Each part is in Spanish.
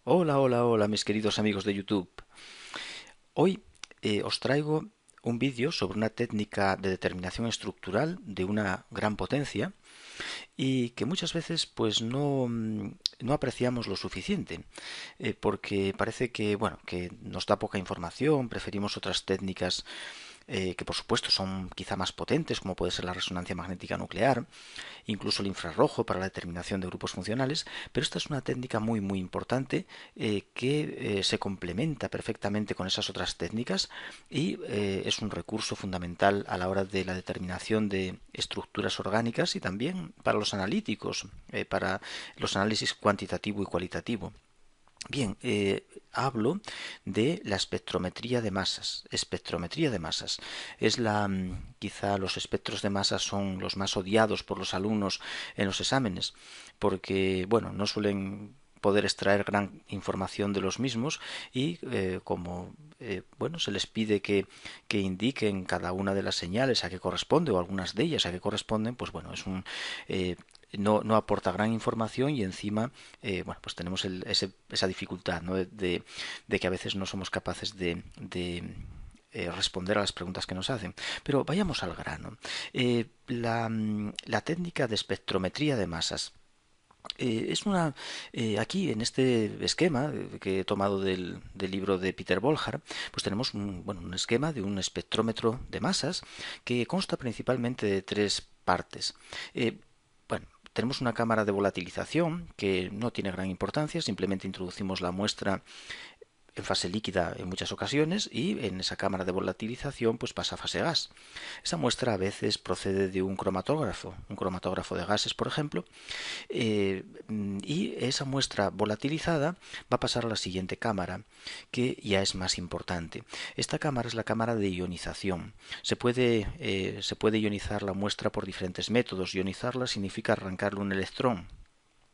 Hola, hola, hola, mis queridos amigos de YouTube. Hoy os traigo un vídeo sobre una técnica de determinación estructural de una gran potencia y que muchas veces pues no apreciamos lo suficiente, porque parece que bueno que nos da poca información, preferimos otras técnicas que por supuesto son quizá más potentes, como puede ser la resonancia magnética nuclear, incluso el infrarrojo para la determinación de grupos funcionales, pero esta es una técnica muy importante que se complementa perfectamente con esas otras técnicas y es un recurso fundamental a la hora de la determinación de estructuras orgánicas y también para los analíticos, para los análisis cuantitativo y cualitativo. Bien, hablo de la espectrometría de masas. Espectrometría de masas. Es quizá los espectros de masas son los más odiados por los alumnos en los exámenes, porque, bueno, no suelen poder extraer gran información de los mismos y como bueno se les pide que indiquen cada una de las señales a qué corresponde o algunas de ellas a qué corresponden, pues bueno, no aporta gran información y encima bueno, pues tenemos esa dificultad, ¿no? de que a veces no somos capaces de responder a las preguntas que nos hacen. Pero vayamos al grano. La técnica de espectrometría de masas es aquí en este esquema que he tomado del libro de Peter Bolhar, pues tenemos bueno, un esquema de un espectrómetro de masas que consta principalmente de tres partes. Bueno, tenemos una cámara de volatilización que no tiene gran importancia, simplemente introducimos la muestra en fase líquida en muchas ocasiones y en esa cámara de volatilización pues pasa a fase gas. Esa muestra a veces procede de un cromatógrafo de gases por ejemplo, y esa muestra volatilizada va a pasar a la siguiente cámara, que ya es más importante. Esta cámara es la cámara de ionización. Se puede ionizar la muestra por diferentes métodos. Ionizarla significa arrancarle un electrón.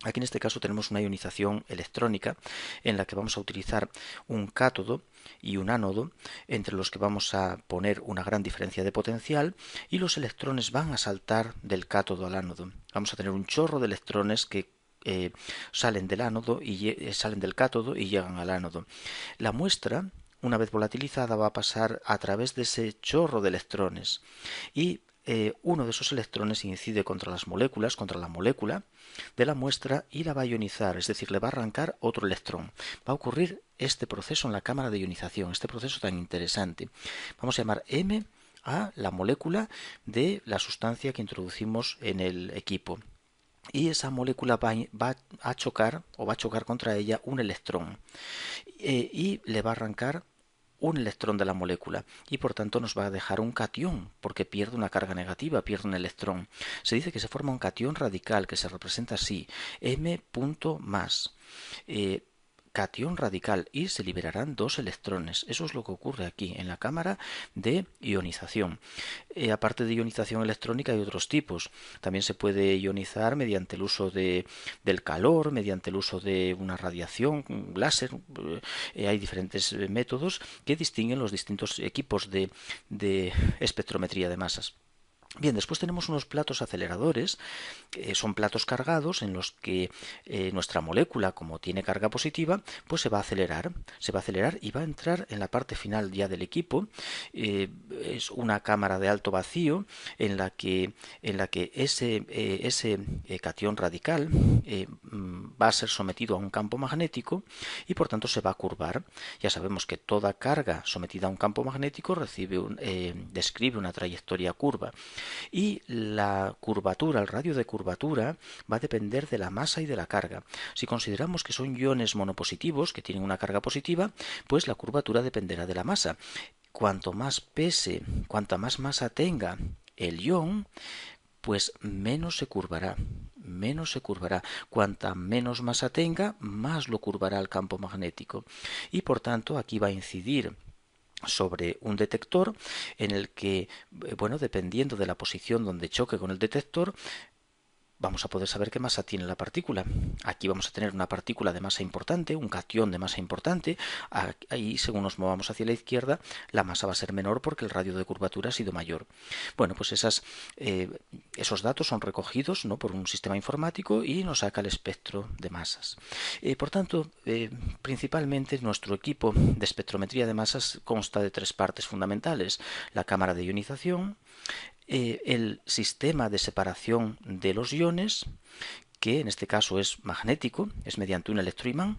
Aquí en este caso tenemos una ionización electrónica en la que vamos a utilizar un cátodo y un ánodo entre los que vamos a poner una gran diferencia de potencial y los electrones van a saltar del cátodo al ánodo. Vamos a tener un chorro de electrones que salen del ánodo y salen del cátodo y llegan al ánodo. La muestra, una vez volatilizada, va a pasar a través de ese chorro de electrones y uno de esos electrones incide contra las moléculas, contra la molécula de la muestra y la va a ionizar, es decir, le va a arrancar otro electrón. Va a ocurrir este proceso en la cámara de ionización, este proceso tan interesante. Vamos a llamar M a la molécula de la sustancia que introducimos en el equipo. Y esa molécula va a chocar o va a chocar contra ella un electrón y le va a arrancar un electrón de la molécula y por tanto nos va a dejar un catión porque pierde una carga negativa, pierde un electrón. Se dice que se forma un catión radical que se representa así, M punto más. Catión radical y se liberarán dos electrones. Eso es lo que ocurre aquí en la cámara de ionización. Aparte de ionización electrónica hay otros tipos. También se puede ionizar mediante el uso del calor, mediante el uso de una radiación, un láser. Hay diferentes métodos que distinguen los distintos equipos de espectrometría de masas. Bien, después tenemos unos platos aceleradores, son platos cargados en los que nuestra molécula, como tiene carga positiva, pues se va a acelerar y va a entrar en la parte final ya del equipo. Es una cámara de alto vacío en la que ese catión radical va a ser sometido a un campo magnético y por tanto se va a curvar. Ya sabemos que toda carga sometida a un campo magnético describe una trayectoria curva y la curvatura, el radio de curvatura, va a depender de la masa y de la carga. Si consideramos que son iones monopositivos, que tienen una carga positiva, pues la curvatura dependerá de la masa. Cuanto más pese, cuanta más masa tenga el ion, pues menos se curvará. Menos se curvará. Cuanta menos masa tenga, más lo curvará el campo magnético. Y por tanto, aquí va a incidir sobre un detector en el que, bueno, dependiendo de la posición donde choque con el detector, vamos a poder saber qué masa tiene la partícula. Aquí vamos a tener una partícula de masa importante, un catión de masa importante. Ahí, según nos movamos hacia la izquierda, la masa va a ser menor porque el radio de curvatura ha sido mayor. Bueno, pues esos datos son recogidos, ¿no?, por un sistema informático y nos saca el espectro de masas. Por tanto, principalmente nuestro equipo de espectrometría de masas consta de tres partes fundamentales: la cámara de ionización, el sistema de separación de los iones, que en este caso es magnético, es mediante un electroimán.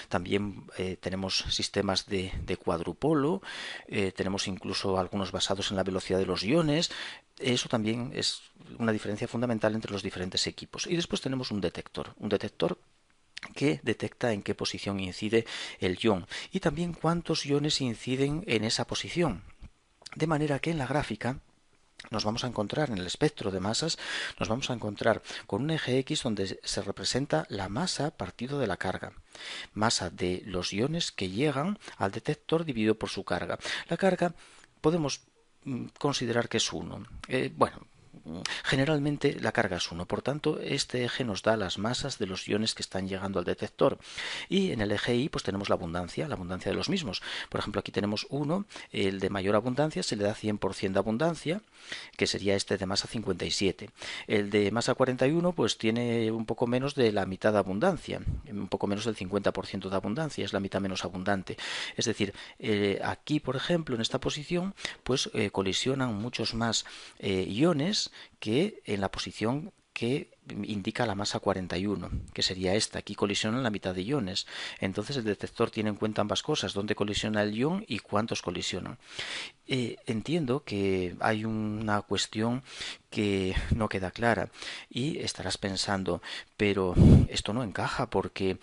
También tenemos sistemas de cuadrupolo, tenemos incluso algunos basados en la velocidad de los iones. Eso también es una diferencia fundamental entre los diferentes equipos. Y después tenemos un detector que detecta en qué posición incide el ion y también cuántos iones inciden en esa posición. De manera que en la gráfica nos vamos a encontrar, en el espectro de masas, nos vamos a encontrar con un eje X donde se representa la masa partido de la carga. Masa de los iones que llegan al detector dividido por su carga. La carga podemos considerar que es 1. Generalmente la carga es 1, por tanto este eje nos da las masas de los iones que están llegando al detector, y en el eje Y pues tenemos la abundancia de los mismos. Por ejemplo, aquí tenemos 1, el de mayor abundancia se le da 100% de abundancia, que sería este de masa 57. El de masa 41 pues tiene un poco menos de la mitad de abundancia, un poco menos del 50% de abundancia, es la mitad menos abundante. Es decir, aquí por ejemplo en esta posición pues colisionan muchos más iones que en la posición que indica la masa 41, que sería esta. Aquí colisionan la mitad de iones. Entonces el detector tiene en cuenta ambas cosas: dónde colisiona el ion y cuántos colisionan. Entiendo que hay una cuestión que no queda clara y estarás pensando, pero esto no encaja porque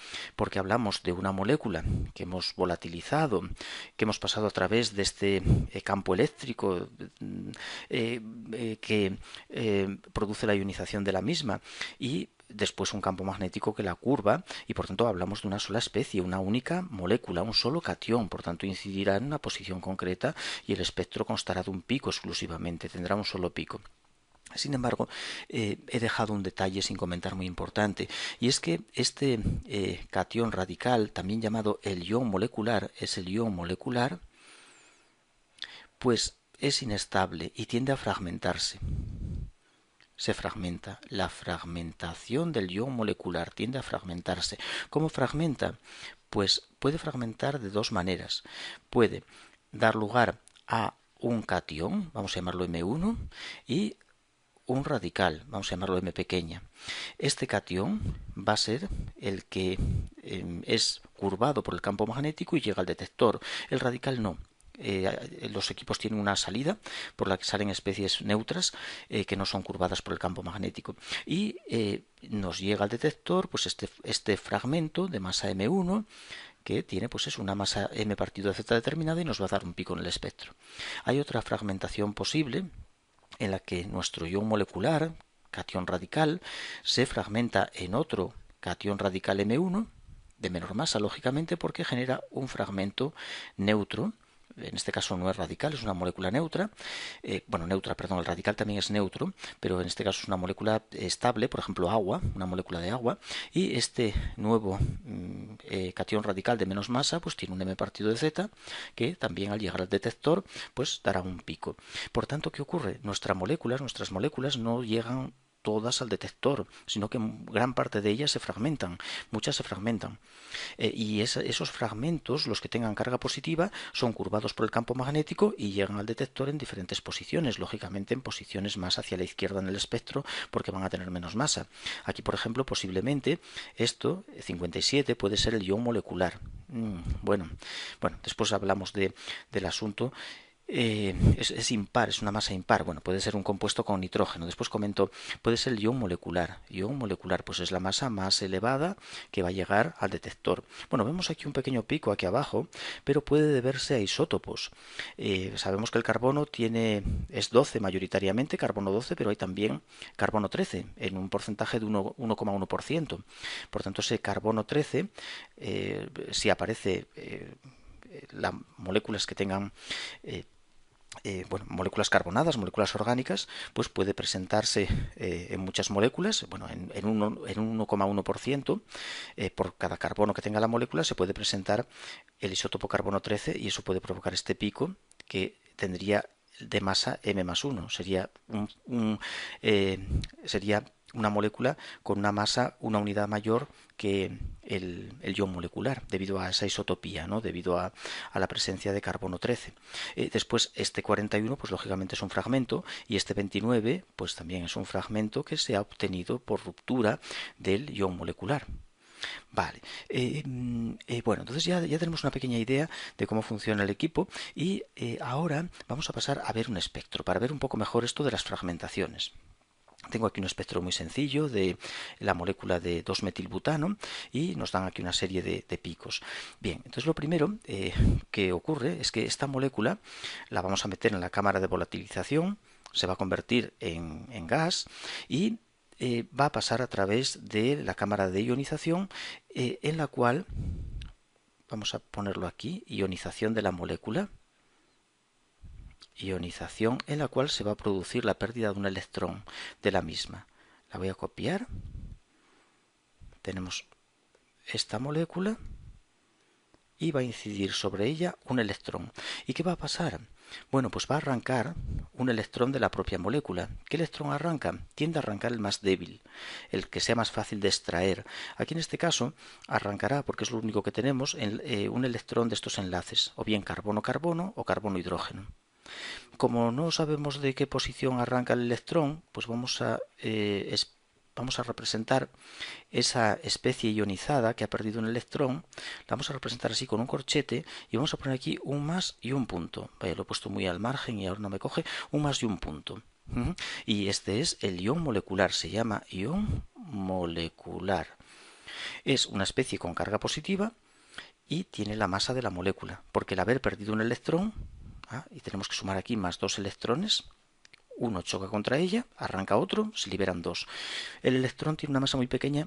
hablamos de una molécula que hemos volatilizado, que hemos pasado a través de este campo eléctrico que produce la ionización de la misma, y después un campo magnético que la curva, y por tanto hablamos de una sola especie, una única molécula, un solo catión. Por tanto incidirá en una posición concreta y el espectro constará de un pico exclusivamente, tendrá un solo pico. Sin embargo, he dejado un detalle sin comentar muy importante, y es que este catión radical, también llamado el ion molecular, pues es inestable y tiende a fragmentarse. Se fragmenta. La fragmentación del ion molecular tiende a fragmentarse. ¿Cómo fragmenta? Pues puede fragmentar de dos maneras. Puede dar lugar a un catión, vamos a llamarlo M1, y un radical, vamos a llamarlo M pequeña. Este catión va a ser el que es curvado por el campo magnético y llega al detector. El radical no. Los equipos tienen una salida por la que salen especies neutras que no son curvadas por el campo magnético, y nos llega al detector pues este fragmento de masa M1 que tiene pues es una masa M partido de Z determinada y nos va a dar un pico en el espectro. Hay otra fragmentación posible en la que nuestro ion molecular, catión radical, se fragmenta en otro catión radical M1 de menor masa, lógicamente, porque genera un fragmento neutro. En este caso no es radical, es una molécula neutra. Neutra, perdón, el radical también es neutro, pero en este caso es una molécula estable, por ejemplo agua, una molécula de agua, y este nuevo catión radical de menos masa pues tiene un M partido de Z que también al llegar al detector pues dará un pico. Por tanto, ¿qué ocurre? Nuestras moléculas no llegan todas al detector, sino que gran parte de ellas se fragmentan, muchas se fragmentan. Esos fragmentos, los que tengan carga positiva, son curvados por el campo magnético y llegan al detector en diferentes posiciones, lógicamente en posiciones más hacia la izquierda en el espectro, porque van a tener menos masa. Aquí, por ejemplo, posiblemente esto, 57, puede ser el ion molecular. Bueno, después hablamos del asunto. Es impar, es una masa impar. Bueno, puede ser un compuesto con nitrógeno. Después comento, puede ser el ion molecular. Ion molecular, pues es la masa más elevada que va a llegar al detector. Bueno, vemos aquí un pequeño pico aquí abajo, pero puede deberse a isótopos. Sabemos que el carbono es 12 mayoritariamente, carbono 12, pero hay también carbono 13 en un porcentaje de 1,1%. Por tanto, ese carbono 13, si aparece las moléculas que tengan bueno, moléculas carbonadas, moléculas orgánicas, pues puede presentarse en muchas moléculas, bueno, en un 1,1% por cada carbono que tenga la molécula se puede presentar el isótopo carbono 13 y eso puede provocar este pico que tendría de masa m+1. Sería una molécula con una masa, una unidad mayor que el ion molecular, debido a esa isotopía, ¿no? Debido a la presencia de carbono 13. Después, este 41, pues lógicamente es un fragmento, y este 29, pues también es un fragmento que se ha obtenido por ruptura del ion molecular. Vale, bueno, entonces ya tenemos una pequeña idea de cómo funciona el equipo y ahora vamos a pasar a ver un espectro para ver un poco mejor esto de las fragmentaciones. Tengo aquí un espectro muy sencillo de la molécula de 2-metilbutano y nos dan aquí una serie de picos. Bien, entonces lo primero que ocurre es que esta molécula la vamos a meter en la cámara de volatilización, se va a convertir en gas y va a pasar a través de la cámara de ionización en la cual, vamos a ponerlo aquí, ionización de la molécula, ionización en la cual se va a producir la pérdida de un electrón de la misma. La voy a copiar. Tenemos esta molécula y va a incidir sobre ella un electrón. ¿Y qué va a pasar? Bueno, pues va a arrancar un electrón de la propia molécula. ¿Qué electrón arranca? Tiende a arrancar el más débil, el que sea más fácil de extraer. Aquí en este caso arrancará, porque es lo único que tenemos, un electrón de estos enlaces, o bien carbono-carbono o carbono-hidrógeno. Como no sabemos de qué posición arranca el electrón, pues vamos a representar esa especie ionizada que ha perdido un electrón, la vamos a representar así con un corchete y vamos a poner aquí un más y un punto. Vaya, lo he puesto muy al margen y ahora no me coge, un más y un punto. Y este es el ion molecular, se llama ion molecular. Es una especie con carga positiva y tiene la masa de la molécula, porque el haber perdido un electrón, y tenemos que sumar aquí más 2 electrones, uno choca contra ella, arranca otro, se liberan 2. El electrón tiene una masa muy pequeña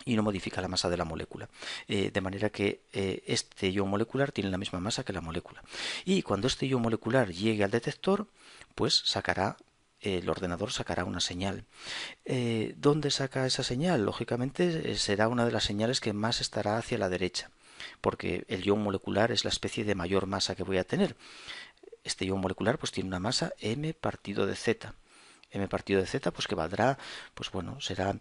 y no modifica la masa de la molécula, de manera que este ion molecular tiene la misma masa que la molécula. Y cuando este ion molecular llegue al detector, pues el ordenador sacará una señal. ¿Dónde saca esa señal? Lógicamente será una de las señales que más estará hacia la derecha, porque el ion molecular es la especie de mayor masa que voy a tener. Este ion molecular pues tiene una masa m partido de z. M partido de z, pues que valdrá, pues bueno, será,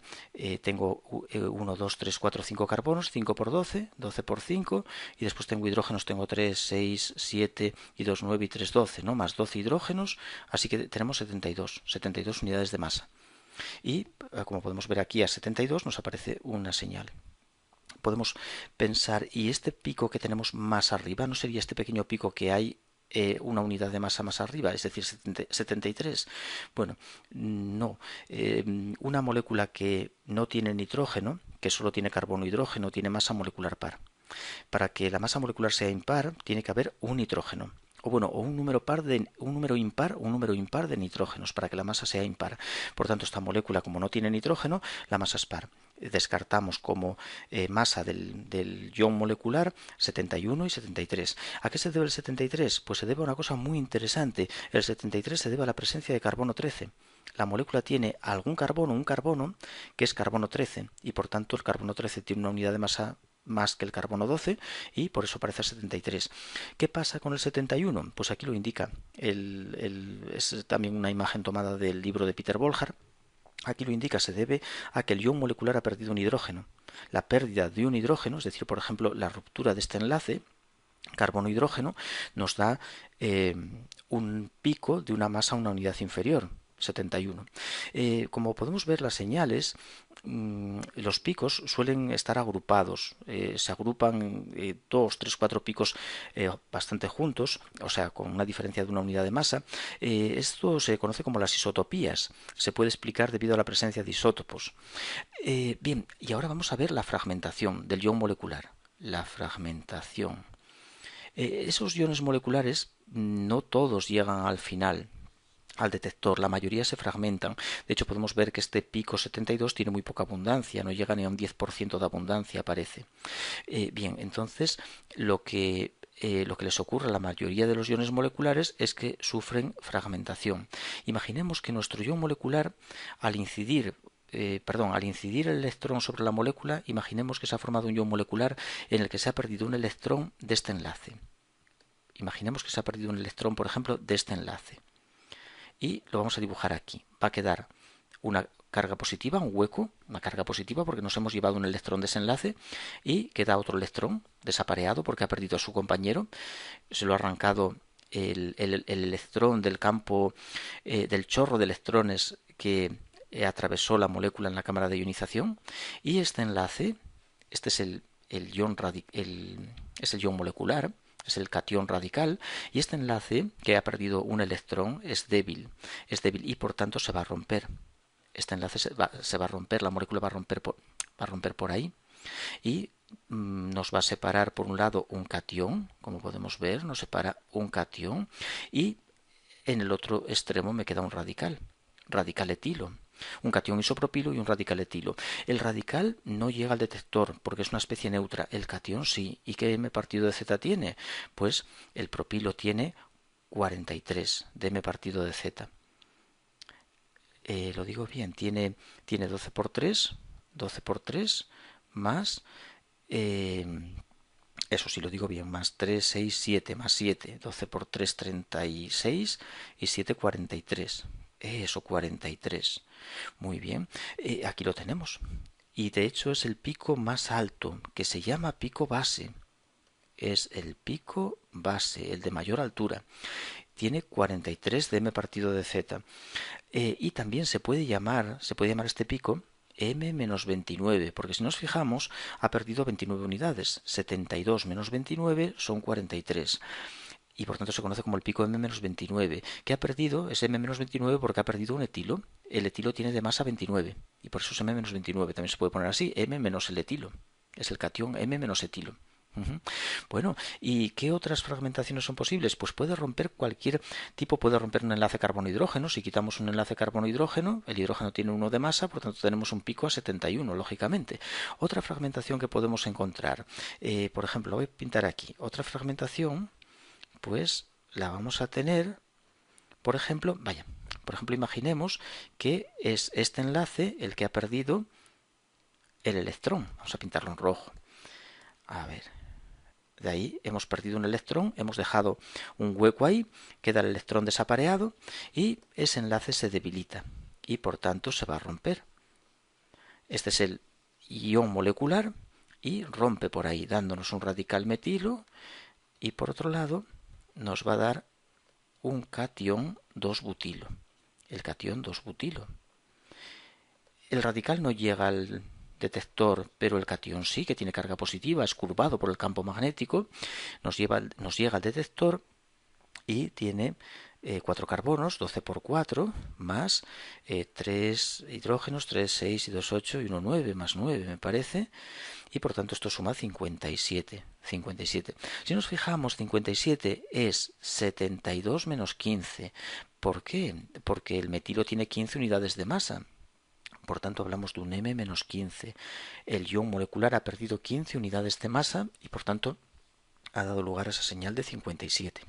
tengo 1, 2, 3, 4, 5 carbonos, 5 por 12, 12 por 5, y después tengo hidrógenos, tengo 3, 6, 7, y 2, 9, y 3, 12, ¿no? Más 12 hidrógenos, así que tenemos 72 unidades de masa. Y como podemos ver aquí a 72 nos aparece una señal. Podemos pensar, ¿y este pico que tenemos más arriba no sería este pequeño pico que hay una unidad de masa más arriba, es decir, 73? Bueno, no. Una molécula que no tiene nitrógeno, que solo tiene carbono e hidrógeno, tiene masa molecular par. Para que la masa molecular sea impar, tiene que haber un nitrógeno. O bueno, o un número impar de nitrógenos para que la masa sea impar. Por tanto, esta molécula, como no tiene nitrógeno, la masa es par. Descartamos como masa del ion molecular 71 y 73. ¿A qué se debe el 73? Pues se debe a una cosa muy interesante. El 73 se debe a la presencia de carbono 13. La molécula tiene un carbono, que es carbono 13, y por tanto el carbono 13 tiene una unidad de masa más que el carbono 12 y por eso aparece el 73. ¿Qué pasa con el 71? Pues aquí lo indica. Es también una imagen tomada del libro de Peter Bolhard. Aquí lo indica, se debe a que el ion molecular ha perdido un hidrógeno. La pérdida de un hidrógeno, es decir, por ejemplo, la ruptura de este enlace carbono-hidrógeno, nos da un pico de una masa a una unidad inferior, 71. Como podemos ver, las señales, los picos suelen estar agrupados, se agrupan 2, 3, 4 picos bastante juntos, o sea, con una diferencia de una unidad de masa. Esto se conoce como las isotopías, se puede explicar debido a la presencia de isótopos. Bien, y ahora vamos a ver la fragmentación del ion molecular. La fragmentación. Esos iones moleculares no todos llegan al final, al detector, la mayoría se fragmentan. De hecho, podemos ver que este pico 72 tiene muy poca abundancia, no llega ni a un 10% de abundancia, parece. Bien, entonces lo que lo que les ocurre a la mayoría de los iones moleculares es que sufren fragmentación. Imaginemos que nuestro ion molecular, al incidir el electrón sobre la molécula, imaginemos que se ha formado un ion molecular en el que se ha perdido un electrón de este enlace. Imaginemos que se ha perdido un electrón, por ejemplo, de este enlace. Y lo vamos a dibujar aquí. Va a quedar una carga positiva, un hueco, una carga positiva porque nos hemos llevado un electrón de ese enlace, y queda otro electrón desapareado porque ha perdido a su compañero. Se lo ha arrancado el electrón del campo, del chorro de electrones que atravesó la molécula en la cámara de ionización, y este enlace, este es el ion molecular, es el catión radical, y este enlace que ha perdido un electrón es débil y por tanto se va a romper. Este enlace se va a romper, la molécula va a romper por ahí, y nos va a separar por un lado un catión, como podemos ver, nos separa un catión, y en el otro extremo me queda un radical etilo. Un catión isopropilo y un radical etilo. El radical no llega al detector porque es una especie neutra. El catión sí. ¿Y qué m partido de z tiene? Pues el propilo tiene 43 de m partido de z. Lo digo bien, tiene 12 por 3 más, eso sí lo digo bien, más 3, 6, 7, más 7, 12 por 3, 36 y 7, 43. Eso, 43. Muy bien, aquí lo tenemos. Y de hecho es el pico más alto, que se llama pico base. Es el pico base, el de mayor altura. Tiene 43 de m partido de z. Y también se puede llamar este pico m-29, porque si nos fijamos ha perdido 29 unidades. 72 menos 29 son 43. Y por tanto se conoce como el pico M-29, que ha perdido, es M-29 porque ha perdido un etilo. El etilo tiene de masa 29, y por eso es M-29. También se puede poner así, M menos el etilo. Es el catión M menos etilo. Bueno, ¿y qué otras fragmentaciones son posibles? Pues puede romper cualquier tipo, puede romper un enlace carbono-hidrógeno. Si quitamos un enlace carbono-hidrógeno, el hidrógeno tiene 1 de masa, por tanto tenemos un pico a 71, lógicamente. Otra fragmentación que podemos encontrar, por ejemplo, voy a pintar aquí, otra fragmentación, pues la vamos a tener, por ejemplo, imaginemos que es este enlace el que ha perdido el electrón. Vamos a pintarlo en rojo. A ver, de ahí hemos perdido un electrón, hemos dejado un hueco ahí, queda el electrón desapareado y ese enlace se debilita y por tanto se va a romper. Este es el ion molecular y rompe por ahí, dándonos un radical metilo, y por otro lado nos va a dar un catión 2-butilo. El catión 2-butilo. El radical no llega al detector, pero el catión sí, que tiene carga positiva, es curvado por el campo magnético, nos llega al detector y tiene 4 carbonos, 12 por 4, más 3 hidrógenos, 3, 6 y 2, 8 y 1, 9, más 9 me parece, y por tanto esto suma 57. Si nos fijamos, 57 es 72 menos 15. ¿Por qué? Porque el metilo tiene 15 unidades de masa. Por tanto, hablamos de un M-15. El ion molecular ha perdido 15 unidades de masa y, por tanto, ha dado lugar a esa señal de 57.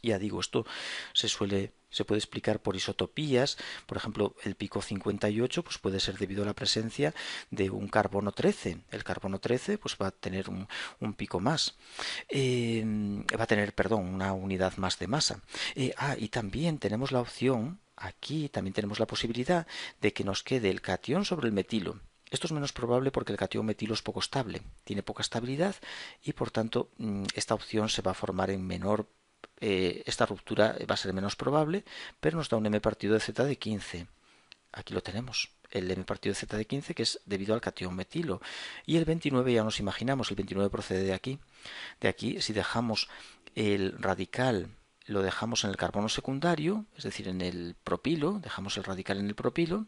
Ya digo, esto se puede explicar por isotopías. Por ejemplo, el pico 58 pues puede ser debido a la presencia de un carbono 13. El carbono 13 pues va a tener un pico más. Va a tener, una unidad más de masa. Y también tenemos la opción, aquí también tenemos la posibilidad de que nos quede el catión sobre el metilo. Esto es menos probable porque el catión metilo es poco estable, tiene poca estabilidad y por tanto esta opción se va a formar en menor. Esta ruptura va a ser menos probable, pero nos da un m partido de z de 15. Aquí lo tenemos, el m partido de z de 15, que es debido al catión metilo. Y el 29 ya nos imaginamos, el 29 procede de aquí. De aquí, si dejamos el radical, lo dejamos en el carbono secundario, es decir, en el propilo, dejamos el radical en el propilo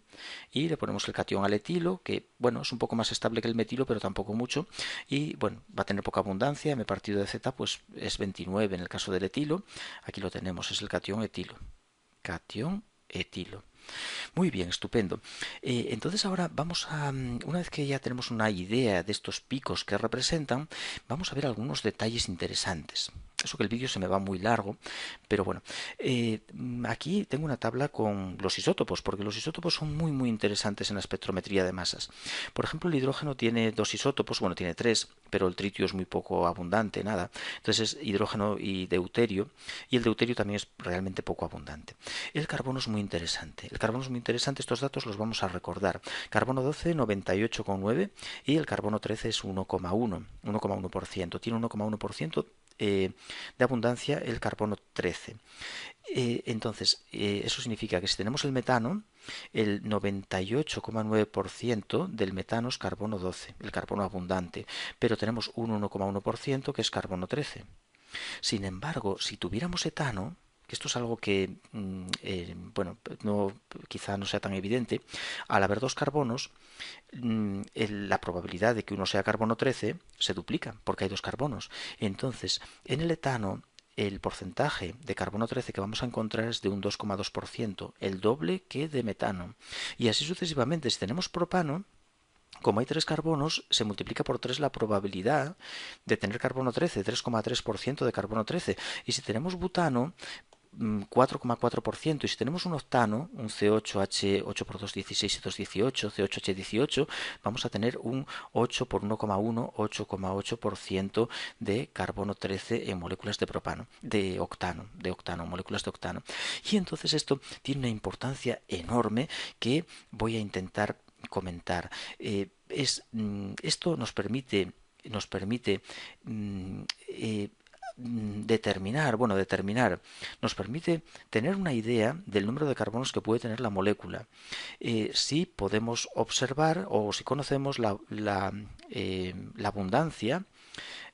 y le ponemos el catión al etilo, que es un poco más estable que el metilo, pero tampoco mucho, y va a tener poca abundancia. M partido de z pues es 29 en el caso del etilo. Aquí lo tenemos, es el catión etilo. Catión etilo. Muy bien, estupendo. Entonces ahora vamos a, una vez que ya tenemos una idea de estos picos que representan, vamos a ver algunos detalles interesantes. Eso que el vídeo se me va muy largo, pero bueno, aquí tengo una tabla con los isótopos, porque los isótopos son muy interesantes en la espectrometría de masas. Por ejemplo, el hidrógeno tiene dos isótopos, bueno, tiene tres, pero el tritio es muy poco abundante, nada. Entonces es hidrógeno y deuterio, y el deuterio también es realmente poco abundante. El carbono es muy interesante. El carbono es muy interesante, estos datos los vamos a recordar. Carbono 12, 98,9 y el carbono 13 es 1,1%. Tiene 1,1% de abundancia el carbono 13. Entonces, eso significa que si tenemos el metano, el 98,9% del metano es carbono 12, el carbono abundante, pero tenemos un 1,1% que es carbono 13. Sin embargo, si tuviéramos etano, que esto es algo que, bueno, no, quizá no sea tan evidente, al haber dos carbonos, la probabilidad de que uno sea carbono 13 se duplica, porque hay dos carbonos. Entonces, en el etano, el porcentaje de carbono 13 que vamos a encontrar es de un 2,2%, el doble que de metano. Y así sucesivamente, si tenemos propano, como hay tres carbonos, se multiplica por 3 la probabilidad de tener carbono 13, 3,3% de carbono 13. Y si tenemos butano, 4,4%. Y si tenemos un octano, un C8H, 8 por 2, 16 y 2, 18, C8H 18, vamos a tener un 8 por 1,1, 8,8% de carbono 13 en moléculas de propano, de octano, moléculas de octano. Y entonces esto tiene una importancia enorme que voy a intentar comentar. Esto nos permite determinar, nos permite tener una idea del número de carbonos que puede tener la molécula. Si podemos observar o si conocemos la abundancia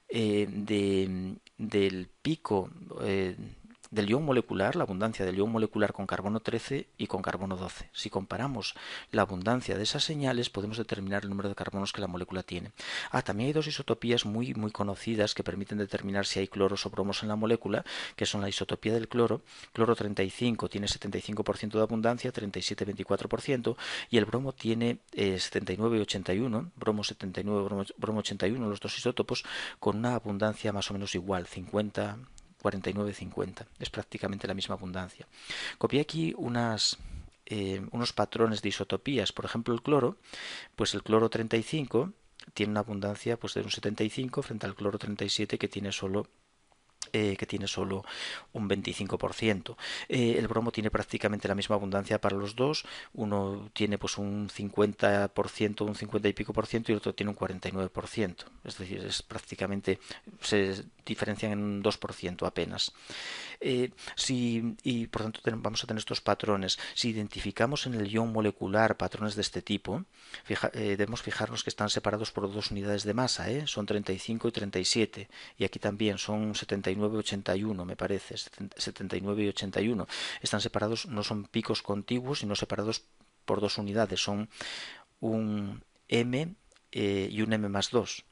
del pico del ion molecular, la abundancia del ion molecular con carbono 13 y con carbono 12. Si comparamos la abundancia de esas señales, podemos determinar el número de carbonos que la molécula tiene. También hay dos isotopías muy conocidas que permiten determinar si hay cloros o bromos en la molécula, que son la isotopía del cloro. Cloro 35 tiene 75% de abundancia, 37 24%, y el bromo tiene 79 y 81, bromo 79, bromo 81, los dos isótopos, con una abundancia más o menos igual, 50, 49-50. Es prácticamente la misma abundancia. Copié aquí unos patrones de isotopías. Por ejemplo, el cloro, pues el cloro 35 tiene una abundancia pues de un 75 frente al cloro 37 que tiene solo un 25%. El bromo tiene prácticamente la misma abundancia para los dos. Uno tiene pues un 50%, un 50 y pico por ciento, y el otro tiene un 49%. Es decir, se diferencian en un 2% apenas. Y por tanto vamos a tener estos patrones. Si identificamos en el ion molecular patrones de este tipo, debemos fijarnos que están separados por dos unidades de masa, son 35 y 37, y aquí también son 79 y 81, me parece, 79 y 81. Están separados, no son picos contiguos, sino separados por dos unidades, son un M y un M más 2.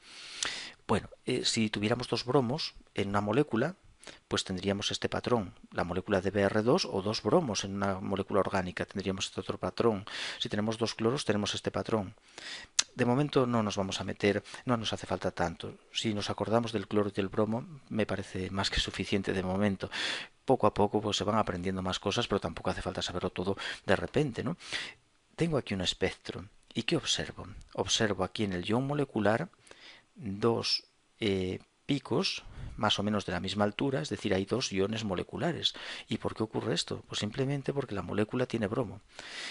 Bueno, si tuviéramos dos bromos en una molécula, pues tendríamos este patrón. La molécula de Br2 o dos bromos en una molécula orgánica tendríamos este otro patrón. Si tenemos dos cloros tenemos este patrón. De momento no nos vamos a meter, no nos hace falta tanto. Si nos acordamos del cloro y del bromo, me parece más que suficiente de momento. Poco a poco pues se van aprendiendo más cosas, pero tampoco hace falta saberlo todo de repente, ¿no? Tengo aquí un espectro. ¿Y qué observo? Observo aquí en el ion molecular dos picos más o menos de la misma altura, es decir, hay dos iones moleculares. ¿Y por qué ocurre esto? Pues simplemente porque la molécula tiene bromo.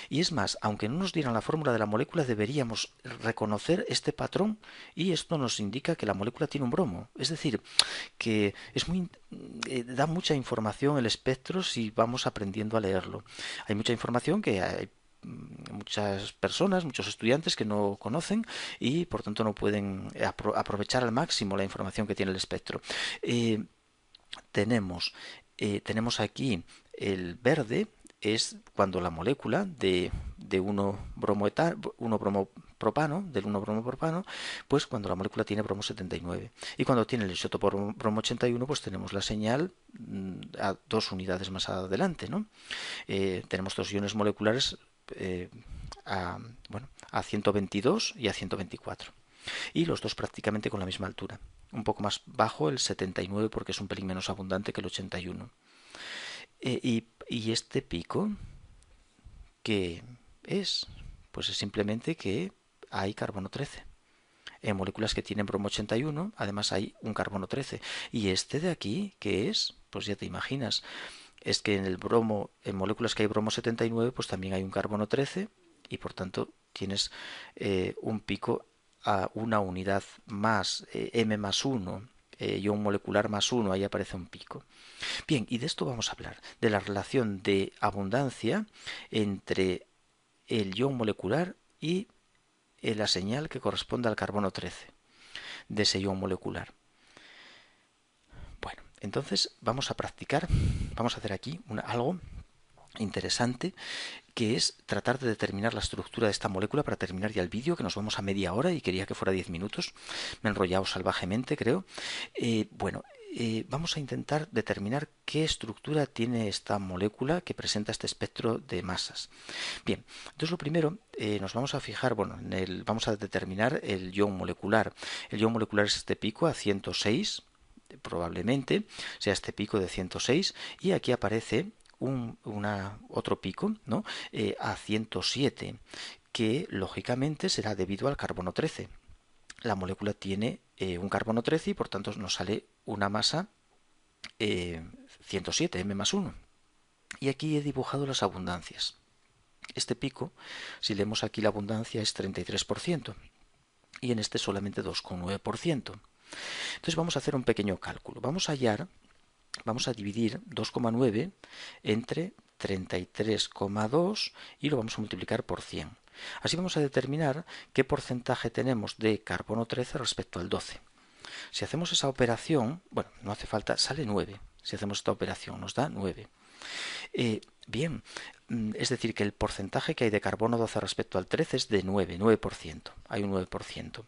Y es más, aunque no nos dieran la fórmula de la molécula, deberíamos reconocer este patrón, y esto nos indica que la molécula tiene un bromo. Es decir, que da mucha información el espectro si vamos aprendiendo a leerlo. Hay mucha información que hay muchas personas, muchos estudiantes que no conocen y por tanto no pueden aprovechar al máximo la información que tiene el espectro. Tenemos aquí el verde, es cuando la molécula de 1 bromo propano, del 1-bromopropano, pues cuando la molécula tiene bromo 79. Y cuando tiene el isótopo bromo 81, pues tenemos la señal a 2 unidades más adelante, ¿no? Tenemos dos iones moleculares bueno, a 122 y a 124. Y los dos prácticamente con la misma altura. Un poco más bajo el 79 porque es un pelín menos abundante que el 81. Y este pico, ¿qué es? Pues es simplemente que hay carbono 13. En moléculas que tienen bromo 81, además hay un carbono 13. Y este de aquí, ¿qué es? Pues ya te imaginas. Es que en el bromo, en moléculas que hay bromo 79, pues también hay un carbono 13 y por tanto tienes un pico a una unidad más, M más 1, ion molecular más 1, ahí aparece un pico. Bien, y de esto vamos a hablar, de la relación de abundancia entre el ion molecular y la señal que corresponde al carbono 13 de ese ion molecular. Bueno, entonces vamos a practicar, vamos a hacer aquí algo interesante, que es tratar de determinar la estructura de esta molécula para terminar ya el vídeo, que nos vamos a media hora y quería que fuera 10 minutos. Me he enrollado salvajemente, creo. Vamos a intentar determinar qué estructura tiene esta molécula que presenta este espectro de masas. Bien, entonces lo primero, nos vamos a fijar, bueno, vamos a determinar el ion molecular. El ion molecular es este pico a 106, probablemente sea este pico de 106, y aquí aparece otro pico, ¿no? A 107, que lógicamente será debido al carbono 13. La molécula tiene un carbono 13 y por tanto nos sale una masa 107, M más 1. Y aquí he dibujado las abundancias. Este pico, si leemos aquí la abundancia, es 33%. Y en este solamente 2,9%. Entonces vamos a hacer un pequeño cálculo. Vamos a dividir 2,9 entre 33,2 y lo vamos a multiplicar por 100. Así vamos a determinar qué porcentaje tenemos de carbono 13 respecto al 12. Si hacemos esa operación, bueno, no hace falta, sale 9. Si hacemos esta operación nos da 9. Bien, es decir, que el porcentaje que hay de carbono 12 respecto al 13 es de 9%. Hay un 9%.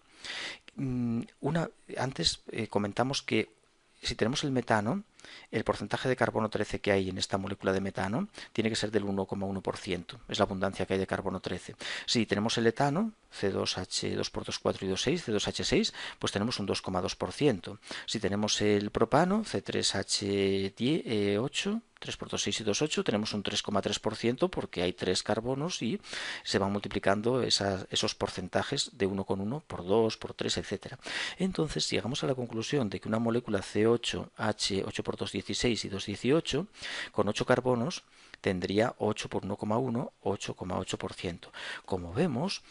Antes comentamos que si tenemos el metano, el porcentaje de carbono 13 que hay en esta molécula de metano tiene que ser del 1,1%. Es la abundancia que hay de carbono 13. Si tenemos el etano, C2H2 por 2, 4 y 2, 6, C2H6, pues tenemos un 2,2%. Si tenemos el propano, C3H8, 3 por 2, 6 y 2, 8, tenemos un 3,3% porque hay 3 carbonos y se van multiplicando esos porcentajes de 1,1 por 2, por 3, etc. Entonces llegamos a la conclusión de que una molécula C8H 8 por 2, 16 y 2, 18, con 8 carbonos, tendría 8 por 1,1, 8,8%. Como vemos,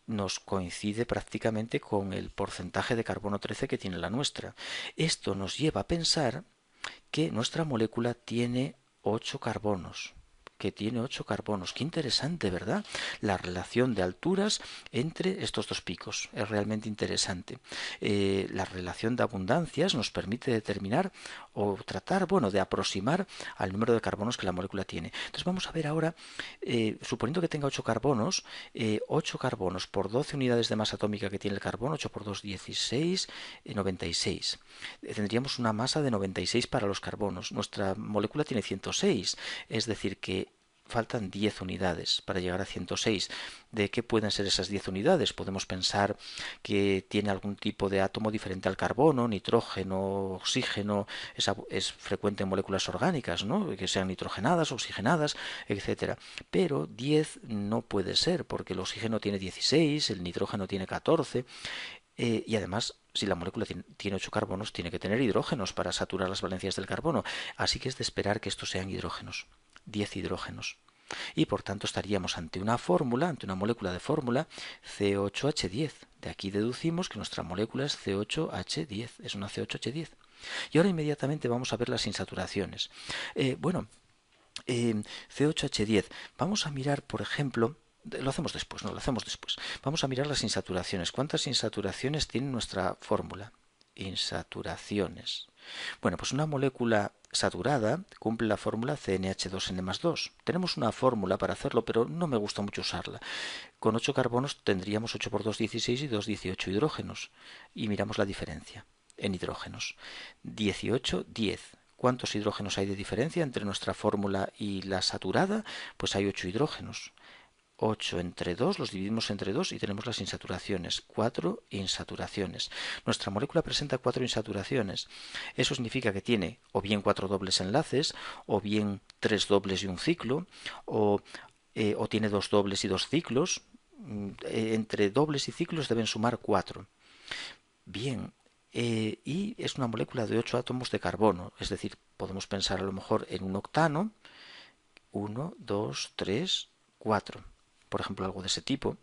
nos coincide prácticamente con el porcentaje de carbono 13 que tiene la nuestra. Esto nos lleva a pensar que nuestra molécula tiene 8 carbonos. Qué interesante, ¿verdad? La relación de alturas entre estos dos picos es realmente interesante. La relación de abundancias nos permite determinar o tratar, bueno, de aproximar al número de carbonos que la molécula tiene. Entonces vamos a ver ahora, suponiendo que tenga 8 carbonos, 8 carbonos por 12 unidades de masa atómica que tiene el carbono, 8 por 2, 16, 96. Tendríamos una masa de 96 para los carbonos. Nuestra molécula tiene 106, es decir que faltan 10 unidades para llegar a 106. ¿De qué pueden ser esas 10 unidades? Podemos pensar que tiene algún tipo de átomo diferente al carbono, nitrógeno, oxígeno, es frecuente en moléculas orgánicas, ¿no? Que sean nitrogenadas, oxigenadas, etcétera. Pero 10 no puede ser, porque el oxígeno tiene 16, el nitrógeno tiene 14, y además, si la molécula tiene 8 carbonos, tiene que tener hidrógenos para saturar las valencias del carbono. Así que es de esperar que estos sean hidrógenos. 10 hidrógenos. Y por tanto estaríamos ante una fórmula, ante una molécula de fórmula C8H10. De aquí deducimos que nuestra molécula es C8H10, es una C8H10. Y ahora inmediatamente vamos a ver las insaturaciones. C8H10. Vamos a mirar, por ejemplo, lo hacemos después. Vamos a mirar las insaturaciones. ¿Cuántas insaturaciones tiene nuestra fórmula? Insaturaciones. Bueno, pues una molécula saturada cumple la fórmula CnH2n más 2. Tenemos una fórmula para hacerlo, pero no me gusta mucho usarla. Con 8 carbonos tendríamos 8 por 2, 16 y 2, 18 hidrógenos. Y miramos la diferencia en hidrógenos. 18, 10. ¿Cuántos hidrógenos hay de diferencia entre nuestra fórmula y la saturada? Pues hay 8 hidrógenos. 8 entre 2, los dividimos entre 2 y tenemos las insaturaciones. 4 insaturaciones. Nuestra molécula presenta 4 insaturaciones. Eso significa que tiene o bien 4 dobles enlaces, o bien 3 dobles y un ciclo, o tiene 2 dobles y 2 ciclos. Entre dobles y ciclos deben sumar 4. Bien, y es una molécula de 8 átomos de carbono, es decir, podemos pensar a lo mejor en un octano, 1, 2, 3, 4, por ejemplo, algo de ese tipo.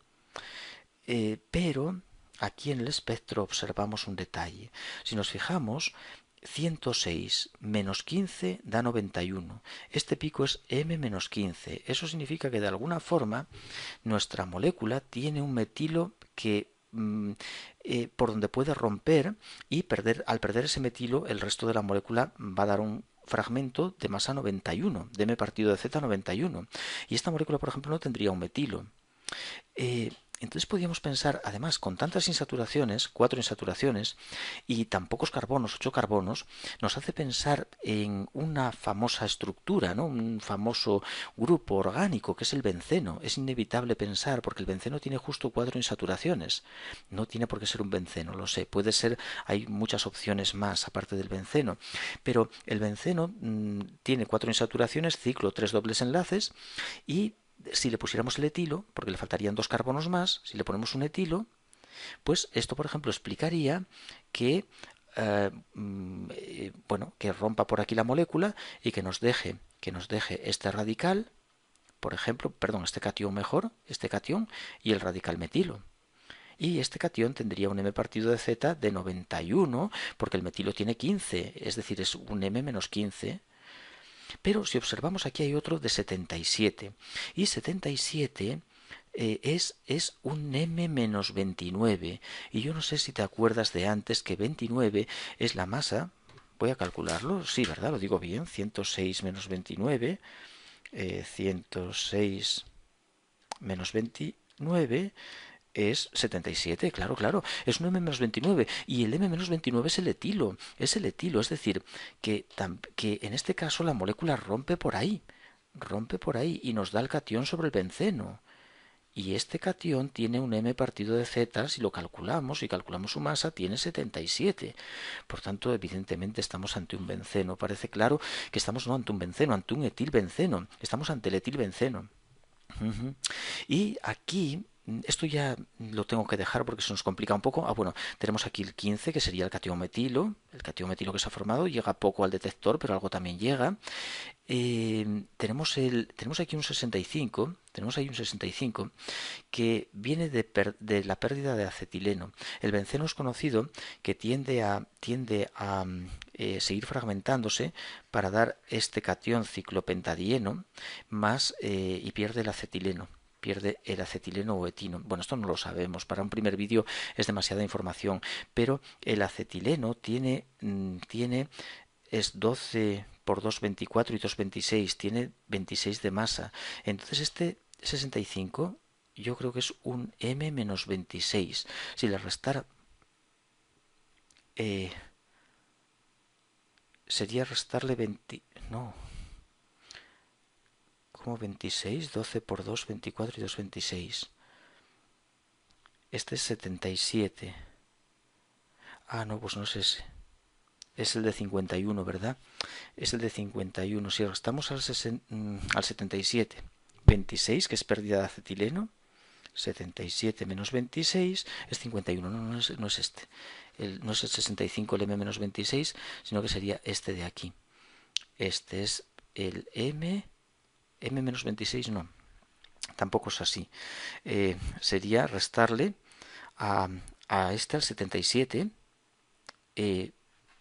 Pero aquí en el espectro observamos un detalle. Si nos fijamos, 106 menos 15 da 91. Este pico es M-15. Eso significa que de alguna forma nuestra molécula tiene un metilo que por donde puede romper y al perder ese metilo el resto de la molécula va a dar un fragmento de masa 91, de M partido de Z 91. Y esta molécula, por ejemplo, no tendría un metilo. Entonces podríamos pensar, además, con tantas insaturaciones, 4 insaturaciones, y tan pocos carbonos, 8 carbonos, nos hace pensar en una famosa estructura, ¿no? Un famoso grupo orgánico que es el benceno. Es inevitable pensar, porque el benceno tiene justo 4 insaturaciones. No tiene por qué ser un benceno, lo sé. Puede ser, hay muchas opciones más aparte del benceno. Pero el benceno tiene 4 insaturaciones, ciclo, 3 dobles enlaces, y si le pusiéramos el etilo, porque le faltarían 2 carbonos más, si le ponemos un etilo, pues esto, por ejemplo, explicaría que bueno, que rompa por aquí la molécula y que nos deje este radical, por ejemplo, perdón, este catión mejor, este catión y el radical metilo. Y este catión tendría un M partido de Z de 91, porque el metilo tiene 15, es decir, es un M menos 15. Pero si observamos aquí hay otro de 77. Y 77 es un M-29. Y yo no sé si te acuerdas de antes que 29 es la masa. Voy a calcularlo. Sí, ¿verdad? Lo digo bien. 106 menos 29. 106 menos 29 es 77, claro, claro, es un M-29 y el M-29 es el etilo, es decir, que en este caso la molécula rompe por ahí y nos da el catión sobre el benceno. Y este catión tiene un M partido de Z, si lo calculamos y calculamos su masa, tiene 77. Por tanto, evidentemente estamos ante un benceno. Parece claro que estamos no ante un benceno, ante un etilbenceno. Estamos ante el etilbenceno. Y aquí, esto ya lo tengo que dejar porque se nos complica un poco. Bueno, tenemos aquí el 15, que sería el catión metilo. El catión metilo que se ha formado llega poco al detector, pero algo también llega. Tenemos aquí un 65, tenemos ahí un 65 que viene de la pérdida de acetileno. El benceno es conocido que tiende a seguir fragmentándose para dar este catión ciclopentadieno más y pierde el acetileno. Pierde el acetileno o etino. Bueno, esto no lo sabemos. Para un primer vídeo es demasiada información. Pero el acetileno es 12 por 2, 24 y 2, 26. Tiene 26 de masa. Entonces este 65 yo creo que es un M-26. Si le restara... sería restarle 20... No. ¿Cómo 26? 12 por 2, 24 y 2, 26. Este es 77. Ah, no, pues no es ese. Es el de 51, ¿verdad? Es el de 51. Si restamos al 77, 26, que es pérdida de acetileno, 77 menos 26 es 51. No es este. No es el 65 el M-26, sino que sería este de aquí. Este es el M-26, no. Tampoco es así. Sería restarle a este al 77,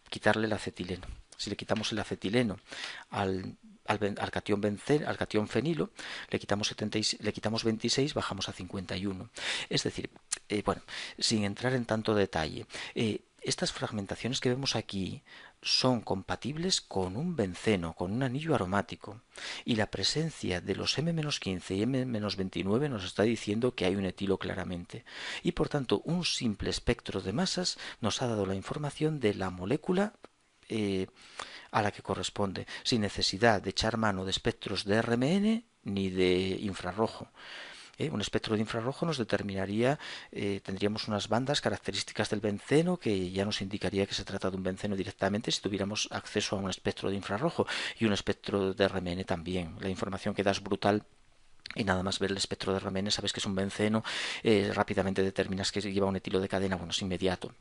quitarle el acetileno. Si le quitamos el acetileno al catión fenilo, le quitamos 26, bajamos a 51. Es decir, bueno, sin entrar en tanto detalle, Estas fragmentaciones que vemos aquí son compatibles con un benceno, con un anillo aromático. Y la presencia de los M-15 y M-29 nos está diciendo que hay un etilo claramente. Y por tanto, un simple espectro de masas nos ha dado la información de la molécula a la que corresponde, sin necesidad de echar mano de espectros de RMN ni de infrarrojo. Un espectro de infrarrojo nos determinaría, tendríamos unas bandas características del benceno que ya nos indicaría que se trata de un benceno directamente si tuviéramos acceso a un espectro de infrarrojo, y un espectro de RMN también. La información que da es brutal. Y nada más ver el espectro de RMN sabes que es un benceno, rápidamente determinas que lleva un etilo de cadena, bueno, es inmediato.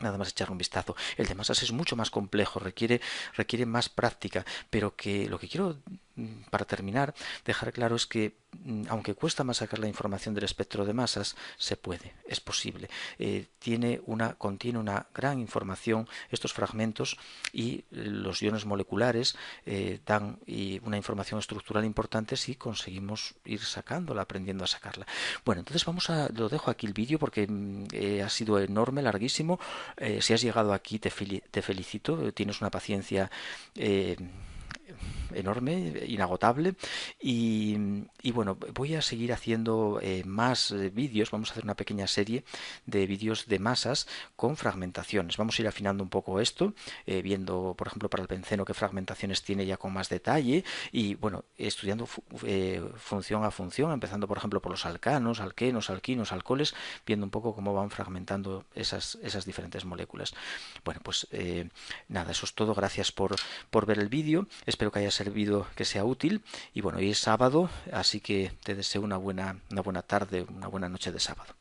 Nada más echar un vistazo. El de masas es mucho más complejo, requiere más práctica, pero que lo que quiero, para terminar, dejar claro es que, aunque cuesta más sacar la información del espectro de masas, se puede, es posible. Contiene una gran información estos fragmentos, y los iones moleculares dan una información estructural importante si conseguimos ir sacándola, aprendiendo a sacarla. Bueno, entonces lo dejo aquí el vídeo porque ha sido enorme, larguísimo. Si has llegado aquí te felicito, tienes una paciencia enorme, inagotable, y bueno, voy a seguir haciendo más vídeos. Vamos a hacer una pequeña serie de vídeos de masas con fragmentaciones. Vamos a ir afinando un poco esto, viendo, por ejemplo, para el benceno qué fragmentaciones tiene ya con más detalle, y bueno, estudiando función a función, empezando por ejemplo por los alcanos, alquenos, alquinos, alcoholes, viendo un poco cómo van fragmentando esas diferentes moléculas. Bueno, pues nada, eso es todo. Gracias por ver el vídeo. Espero que haya servido, que sea útil. Y bueno, hoy es sábado, así que te deseo una buena tarde, una buena noche de sábado.